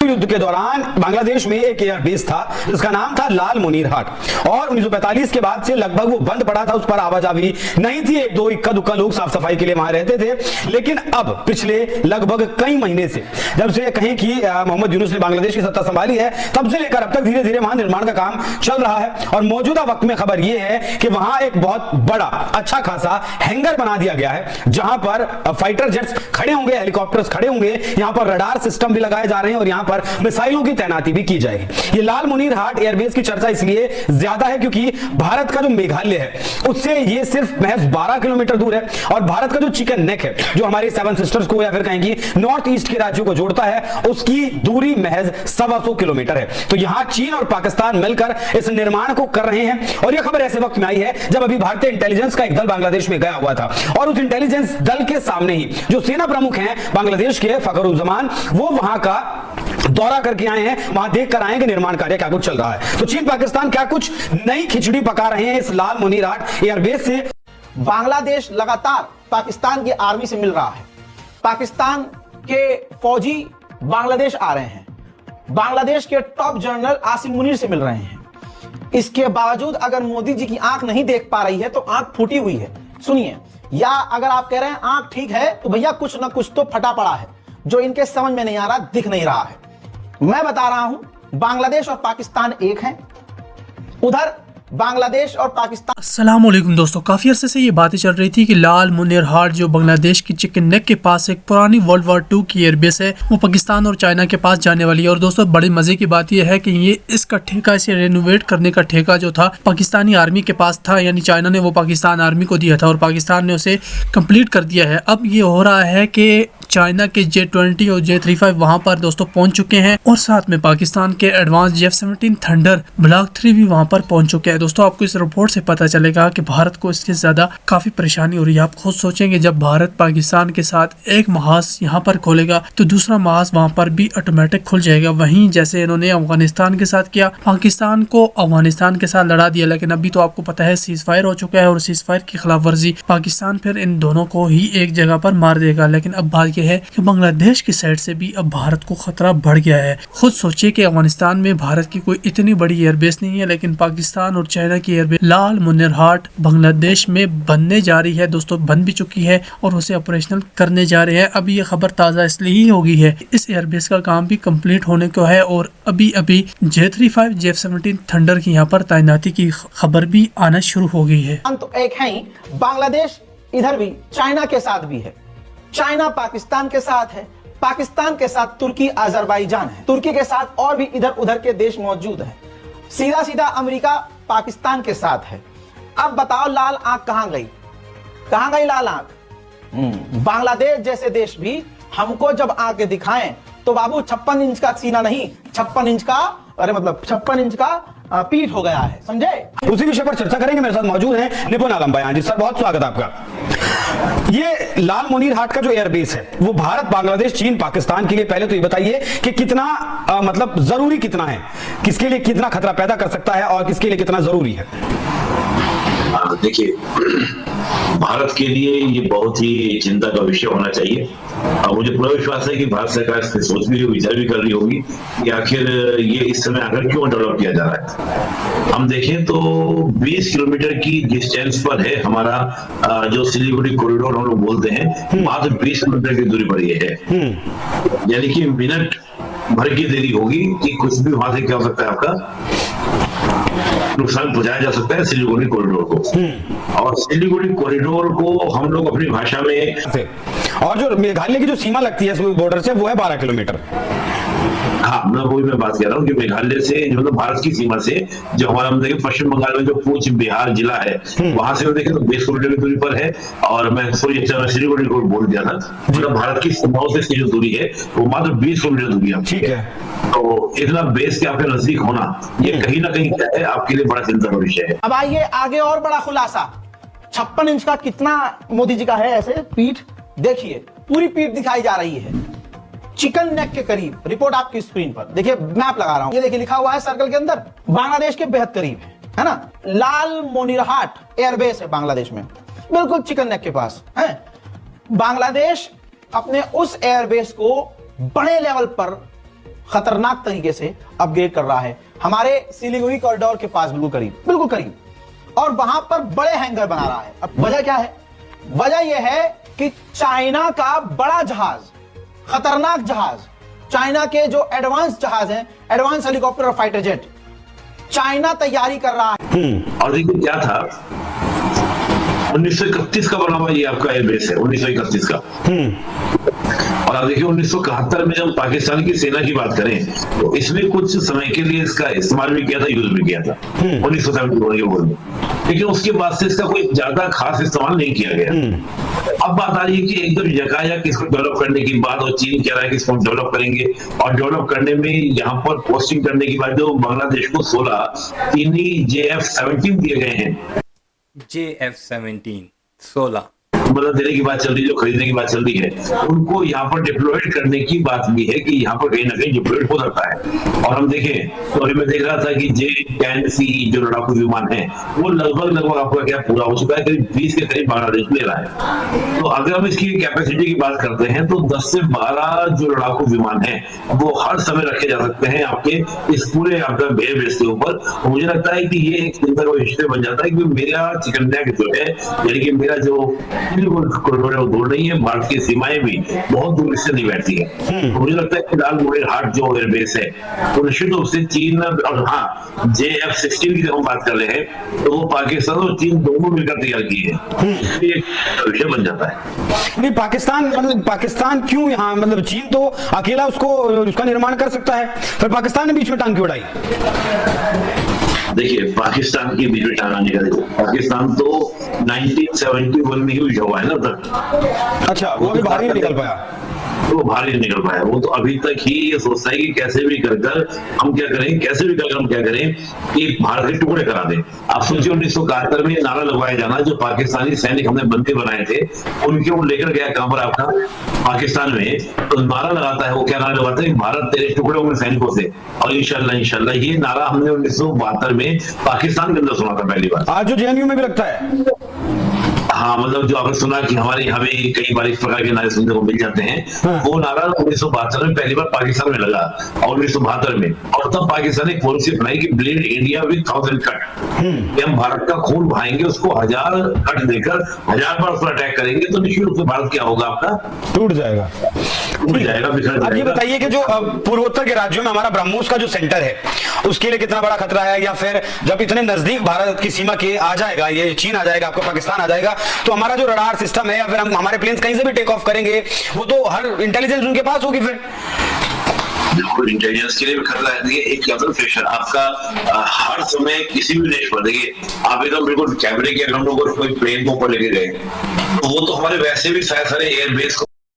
युद्ध के दौरान बांग्लादेश में एक एयरबेस था जिसका नाम था लाल मुनीर हाट, और 1945 के बाद से लगभग वो बंद पड़ा था, उस पर आवाजाही नहीं थी। एक दो इक्का दुक्का लोग साफ सफाई के लिए वहां रहते थे, लेकिन अब पिछले लगभग कई महीने से, जब से कहें कि मोहम्मद यूनुस ने बांग्लादेश की सत्ता संभाली है, तब से लेकर अब तक धीरे धीरे वहां निर्माण का काम चल रहा है। और मौजूदा वक्त में खबर यह है कि वहां एक बहुत बड़ा अच्छा खासा हैंगर बना दिया गया है, जहां पर फाइटर जेट्स खड़े होंगे, हेलीकॉप्टर्स खड़े होंगे, यहां पर रडार सिस्टम भी लगाए जा रहे हैं और यहां पर मिसाइलों की तैनाती भी की जाएगी। ये लाल मुनीर हाट एयरबेस की चर्चा इसलिए ज्यादा है क्योंकि भारत का जो मेघालय है उससे ये सिर्फ महज 12 किलोमीटर दूर है, और भारत का जो चिकन नेक है, जो हमारे सेवन सिस्टर्स को या फिर कहेंगे नॉर्थ ईस्ट के राज्यों को जोड़ता है, उसकी दूरी महज 125 किलोमीटर है। तो यहां चीन और पाकिस्तान मिलकर इस निर्माण को कर रहे हैं, और यह खबर ऐसे वक्त में आई है जब अभी भारतीय इंटेलिजेंस का एक दल बांग्लादेश में गया हुआ था, और उस इंटेलिजेंस दल के सामने ही जो सेना प्रमुख हैं बांग्लादेश के, फखरुज्जमान, वो वहां का दौरा करके आए हैं, वहां देख कर आए हैं कि निर्माण कार्य क्या कुछ चल रहा है। तो चीन पाकिस्तान क्या कुछ नई खिचड़ी पका रहे हैं इस लाल मुनीर हाट एयरबेस से। बांग्लादेश लगातार पाकिस्तान की आर्मी से मिल रहा है, पाकिस्तान के फौजी बांग्लादेश आ रहे हैं, बांग्लादेश के टॉप जनरल आसिम मुनीर से मिल रहे हैं। इसके बावजूद अगर मोदी जी की आंख नहीं देख पा रही है तो आंख फूटी हुई है। सुनिए, या अगर आप कह रहे हैं आंख ठीक है तो भैया कुछ ना कुछ तो फटा पड़ा है जो इनके समझ में नहीं आ रहा, दिख नहीं रहा है। मैं बता रहा हूं, बांग्लादेश और पाकिस्तान एक हैं। उधर बांग्लादेश और पाकिस्तान। अस्सलाम वालेकुम दोस्तों, काफी अरसे से ये बातें चल रही थी कि लाल मुनीर हाट जो बांग्लादेश की चिकन नेक के पास एक पुरानी वर्ल्ड वॉर 2 की एयरबेस है, वो पाकिस्तान और चाइना के पास जाने वाली है। और दोस्तों बड़ी मजे की बात यह है कि ये इसका ठेका, इसे रेनोवेट करने का ठेका जो था पाकिस्तानी आर्मी के पास था, यानी चाइना ने वो पाकिस्तान आर्मी को दिया था और पाकिस्तान ने उसे कंप्लीट कर दिया है। अब ये हो रहा है कि चाइना के J-20 और J-35 वहां पर दोस्तों पहुंच चुके हैं, और साथ में पाकिस्तान के एडवांस F-17 थंडर ब्लॉक 3 भी वहां पर पहुंच चुके हैं। दोस्तों आपको इस रिपोर्ट से पता चलेगा कि भारत को इससे ज्यादा काफी परेशानी हो रही है। आप खुद सोचेंगे, जब भारत पाकिस्तान के साथ एक महाज यहाँ पर खोलेगा तो दूसरा महाज वहां पर भी ऑटोमेटिक खुल जाएगा। वहीं जैसे इन्होंने अफगानिस्तान के साथ किया, पाकिस्तान को अफगानिस्तान के साथ लड़ा दिया, लेकिन अभी तो आपको पता है सीज फायर हो चुका है, और सीज फायर की खिलाफ वर्जी पाकिस्तान फिर इन दोनों को ही एक जगह पर मार देगा। लेकिन अब बात यह है कि बांग्लादेश की साइड से भी अब भारत को खतरा बढ़ गया है। खुद सोचिए कि अफगानिस्तान में भारत की कोई इतनी बड़ी एयरबेस नहीं है, लेकिन पाकिस्तान और चाइना की एयरबेस लाल मुनीर हाट बांग्लादेश में बनने जा रही है। दोस्तों बन भी चुकी है और उसे ऑपरेशनल करने जा रहे हैं। अभी ये खबर ताज़ा इसलिए ही होगी है, इस एयरबेस का काम भी कंप्लीट होने को है, और अभी अभी J-35 F-17 थंडर की यहाँ पर तैनाती की खबर भी आना शुरू हो गई है। तो एक है ही बांग्लादेश, इधर भी चाइना के साथ भी है, चाइना पाकिस्तान के साथ है, पाकिस्तान के साथ तुर्की अजरबैजान है, तुर्की के साथ और भी इधर उधर के देश मौजूद है, सीधा सीधा अमेरिका पाकिस्तान के साथ है। अब बताओ लाल आंख कहां गई, कहां गई लाल आंख? बांग्लादेश जैसे देश भी हमको जब आंखें दिखाएं तो बाबू 56 इंच का सीना नहीं, 56 इंच का, अरे मतलब 56 इंच का पीठ हो गया है, समझे? उसी विषय पर चर्चा करेंगे। मेरे साथ मौजूद हैं निपुण आलम बयान जी। सर बहुत स्वागत है आपका। ये लाल मुनीर हाट का जो एयरबेस है वो भारत, बांग्लादेश, चीन, पाकिस्तान के लिए, पहले तो ये बताइए कि कितना मतलब जरूरी कितना है, किसके लिए कितना खतरा पैदा कर सकता है और किसके लिए कितना जरूरी है? देखिए, भारत के लिए ये बहुत ही चिंता का विषय होना चाहिए, और मुझे पूरा विश्वास है कि भारत सरकार इस पर सोच भी रही, विचार भी कर रही होगी कि आखिर ये इस समय आकर क्यों डेवलप किया जा रहा है। हम देखें तो 20 किलोमीटर की डिस्टेंस पर है हमारा जो सिलीगुड़ी कॉरिडोर हम लोग बोलते हैं, मात्र 20 किलोमीटर की दूरी पर ये है। यानी कि मिनट भर की देरी होगी कि कुछ भी वहां से क्या हो सकता है, आपका नुकसान पहुंचाया जा सकता है सिलीगुड़ी कॉरिडोर को। और सिलीगुड़ी कॉरिडोर को हम लोग अपनी भाषा में, और जो मेघालय की जो सीमा लगती है बॉर्डर से, वो है 12 किलोमीटर। हाँ, मैं बात कह रहा हूँ कि मेघालय से जो मतलब भारत की सीमा से जो हमारा हम देखें पश्चिम बंगाल में जो पूंछ बिहार जिला है, वहां से देखें तो 20 किलोमीटर की दूरी पर है। और मैं सिलीगुड़ी को बोल दिया था, मतलब भारत की सीमाओं से इसकी जो दूरी है वो मात्र 20 किलोमीटर दूरी है। ठीक है, तो इतना बेस के आपके नजदीक होना, ये कहीं ना कहीं क्या है, आपके लिए बड़ा चिंता का विषय है। अब आइए आगे और बड़ा खुलासा, 56 इंच का कितना मोदी जी का है ऐसे पीठ, देखिए पूरी पीठ दिखाई जा रही है, चिकन नेक के करीब। रिपोर्ट आपकी स्क्रीन पर देखिए, मैप लगा रहा हूं, ये देखिए लिखा हुआ है सर्कल के अंदर, बांग्लादेश के बेहद करीब है ना। लाल मुनीर हाट एयरबेस है बांग्लादेश में, बिल्कुल चिकन नेक के पास है। बांग्लादेश अपने उस एयरबेस को बड़े लेवल पर खतरनाक तरीके से अपग्रेड कर रहा है, हमारे सिलीगुड़ी कॉरिडोर के पास बिल्कुल करीब, और वहां पर बड़े हैंगर बना रहा है। अब वजह क्या है? वजह यह है कि चाइना का बड़ा जहाज, खतरनाक जहाज, चाइना के जो एडवांस जहाज हैं, एडवांस हेलीकॉप्टर और फाइटर जेट, चाइना तैयारी कर रहा है। और देखिए क्या था, 1931 का बना हुआ ये आपका एयरबेस है, 1931 का। और आप देखिए 1971 में जब पाकिस्तान की सेना की बात करें तो इसमें कुछ समय के लिए इसका इस्तेमाल भी किया था, यूज भी किया था 1971 के वॉर में, लेकिन उसके बाद से इसका कोई ज्यादा खास इस्तेमाल नहीं किया गया। अब बात आ रही है कि एकदम यकायक इसको डेवलप करने की बात, और चीन कह रहा है कि इसको डेवलप करेंगे, और डेवलप करने में यहाँ पर पोस्टिंग करने की बात, जो बांग्लादेश को 16 तीन JF-17 दिए गए हैं, JF-17 16 मतलब देने की बात चल रही है, जो खरीदने की बात चल रही है, उनको यहाँ पर डिप्लॉयड करने की बात भी है कि यहाँ पर कहीं ना कहीं डिप्लॉयड हो सकता है। और हम देखें तो अभी मैं देख रहा था कि J-10C जो लड़ाकू विमान है वो लगभग आपका क्या पूरा हो चुका है, करीब 20 के करीब बांग्लादेश ले रहा है। तो अगर हम इसकी कैपेसिटी की बात करते हैं तो 10 से 12 जो लड़ाकू विमान है वो हर समय रखे जा सकते हैं आपके इस पूरे आपका बेस के ऊपर। मुझे लगता है कि ये एक चिंता का विषय बन जाता है कि मेरा चिकन नेक जो है, यानी कि मेरा जो कॉरिडोर वो दूर नहीं है, भारत की सीमाएं भी बहुत दूर इससे नहीं बैठती है। तो मुझे लगता है कि लाल मुनीर हाट जो एयरबेस है तो निश्चित रूप से चीन, और हाँ JF-16 की जब हम बात कर रहे हैं तो वो पाकिस्तान और चीन दोनों मिलकर तैयार की है, ये विषय बन जाता है। नहीं, पाकिस्तान क्यों यहाँ, मतलब चीन तो अकेला उसका निर्माण कर सकता है, फिर पाकिस्तान ने बीच में टांग क्यों उड़ाई? देखिए पाकिस्तान की बीच में टांग आने का, पाकिस्तान तो 1971 में ही हुआ है ना तक। अच्छा, वो अभी बाहर ही नहीं निकल पाया, वो बाहर ही निकल पाया। वो तो अभी तक ही ये सोचता है कि कैसे भी कर हम क्या करें कि भारत के टुकड़े करा दें। आप सोचिए 1971 में नारा लगवाया जाना, जो पाकिस्तानी सैनिक हमने बंदी बनाए थे उनके वो लेकर गया कहां पर आपका पाकिस्तान में, तो नारा लगाता है, वो क्या नारा लगाता है, भारत तेरे टुकड़े होंगे सैनिकों से, और इंशाल्लाह ये नारा हमने 1972 में पाकिस्तान के अंदर सुना था पहली बार। आज जो JNU में भी लगता है। हाँ, मतलब जो आपने सुना कि हमारे यहाँ भी कई बार इस प्रकार के नारे सुनने को मिल जाते हैं, वो नारा 1972 में पहली बार पाकिस्तान में लगा, और 1972 में, और तब पाकिस्तान ने पॉलिसी बनाई कि ब्लीड इंडिया विद 1000 कट, हम भारत का खून बहाएंगे, उसको 1000 कट देकर 1000 बार उस पर अटैक करेंगे तो निश्चित रूप से भारत क्या होगा, आपका टूट जाएगा, बिखर जाएगा। अब ये बताइए कि जो पूर्वोत्तर के राज्यों में हमारा ब्रह्मोस का जो सेंटर है उसके लिए कितना बड़ा खतरा है, या फिर जब इतने नजदीक भारत की सीमा के आ जाएगा, ये चीन आ जाएगा, आपका पाकिस्तान आ जाएगा, तो हमारा जो रडार सिस्टम है या फिर हमारे प्लेन्स कहीं से भी टेक ऑफ करेंगे वो तो हर इंटेलिजेंस उनके पास होगी, फिर बिल्कुल इंटेलिजेंस के लिए भी खतरा है। देखिए एक केबल प्रेशर आपका हर समय किसी भी देश पर, देखिए आप एकदम बिल्कुल कैमरे के अगर हम लोग कोई प्लेन को ऊपर लेके गए तो वो तो हमारे वैसे भी सारे एयरबेस को